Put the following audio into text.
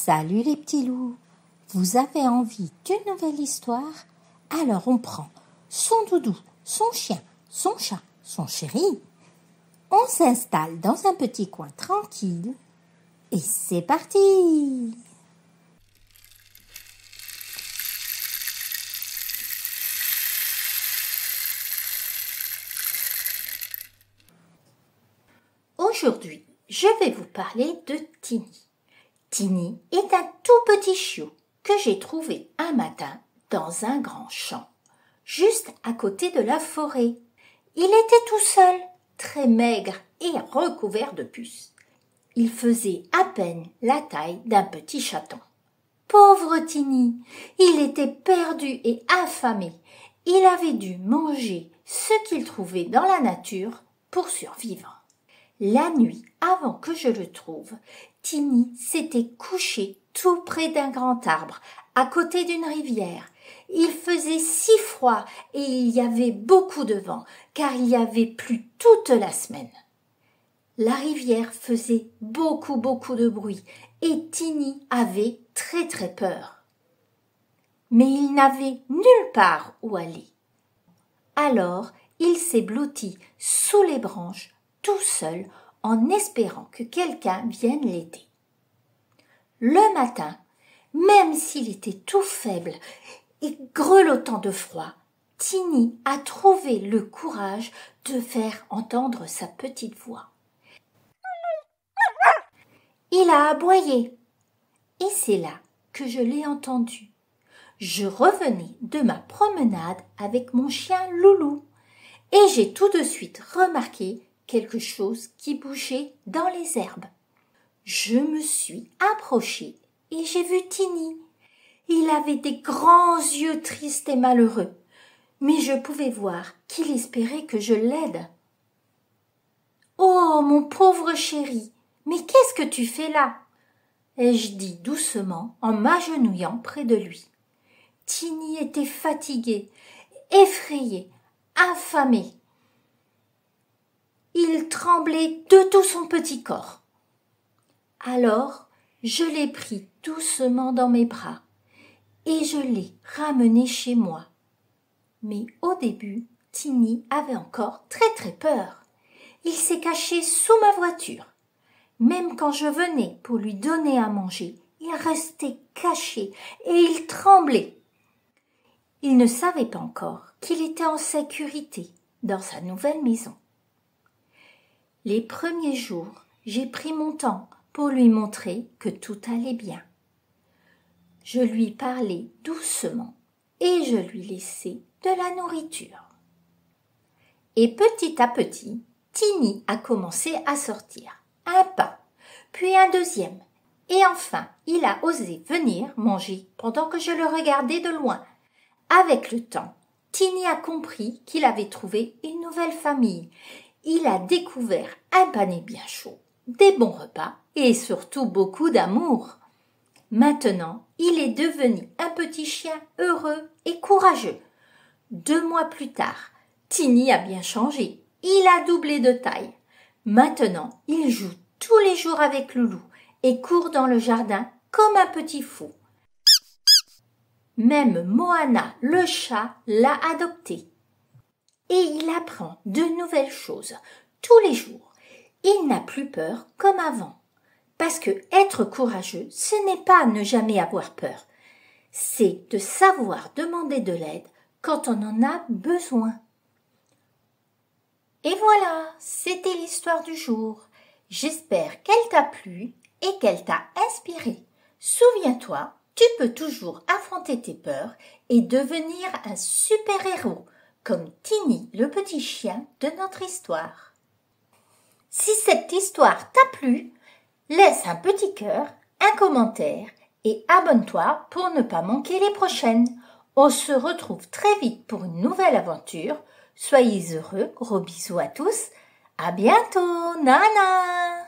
Salut les petits loups, vous avez envie d'une nouvelle histoire? Alors on prend son doudou, son chien, son chat, son chéri. On s'installe dans un petit coin tranquille et c'est parti! Aujourd'hui, je vais vous parler de Tini. Tini est un tout petit chiot que j'ai trouvé un matin dans un grand champ, juste à côté de la forêt. Il était tout seul, très maigre et recouvert de puces. Il faisait à peine la taille d'un petit chaton. Pauvre Tini, il était perdu et affamé. Il avait dû manger ce qu'il trouvait dans la nature pour survivre. La nuit, avant que je le trouve, Tini s'était couché tout près d'un grand arbre, à côté d'une rivière. Il faisait si froid et il y avait beaucoup de vent, car il y avait plu toute la semaine. La rivière faisait beaucoup de bruit et Tini avait très peur. Mais il n'avait nulle part où aller. Alors, il s'est blotti sous les branches, tout seul, en espérant que quelqu'un vienne l'aider. Le matin, même s'il était tout faible et grelottant de froid, Tini a trouvé le courage de faire entendre sa petite voix. Il a aboyé, et c'est là que je l'ai entendu. Je revenais de ma promenade avec mon chien Loulou, et j'ai tout de suite remarqué quelque chose qui bougeait dans les herbes. Je me suis approchée et j'ai vu Tini. Il avait des grands yeux tristes et malheureux, mais je pouvais voir qu'il espérait que je l'aide. « Oh, mon pauvre chéri, mais qu'est-ce que tu fais là ?» ai-je dit doucement en m'agenouillant près de lui. Tini était fatigué, effrayé, affamé. Il tremblait de tout son petit corps. Alors, je l'ai pris doucement dans mes bras et je l'ai ramené chez moi. Mais au début, Tini avait encore très peur. Il s'est caché sous ma voiture. Même quand je venais pour lui donner à manger, il restait caché et il tremblait. Il ne savait pas encore qu'il était en sécurité dans sa nouvelle maison. Les premiers jours, j'ai pris mon temps pour lui montrer que tout allait bien. Je lui parlais doucement et je lui laissais de la nourriture. Et petit à petit, Tini a commencé à sortir. Un pas, puis un deuxième. Et enfin, il a osé venir manger pendant que je le regardais de loin. Avec le temps, Tini a compris qu'il avait trouvé une nouvelle famille. Il a découvert un panier bien chaud, des bons repas et surtout beaucoup d'amour. Maintenant, il est devenu un petit chien heureux et courageux. 2 mois plus tard, Tini a bien changé. Il a doublé de taille. Maintenant, il joue tous les jours avec Loulou et court dans le jardin comme un petit fou. Même Moana, le chat, l'a adopté. Et il apprend de nouvelles choses tous les jours. Il n'a plus peur comme avant. Parce que être courageux, ce n'est pas ne jamais avoir peur. C'est de savoir demander de l'aide quand on en a besoin. Et voilà, c'était l'histoire du jour. J'espère qu'elle t'a plu et qu'elle t'a inspiré. Souviens-toi, tu peux toujours affronter tes peurs et devenir un super-héros, comme Tini, le petit chien de notre histoire. Si cette histoire t'a plu, laisse un petit cœur, un commentaire et abonne-toi pour ne pas manquer les prochaines. On se retrouve très vite pour une nouvelle aventure. Soyez heureux, gros bisous à tous. À bientôt, nana!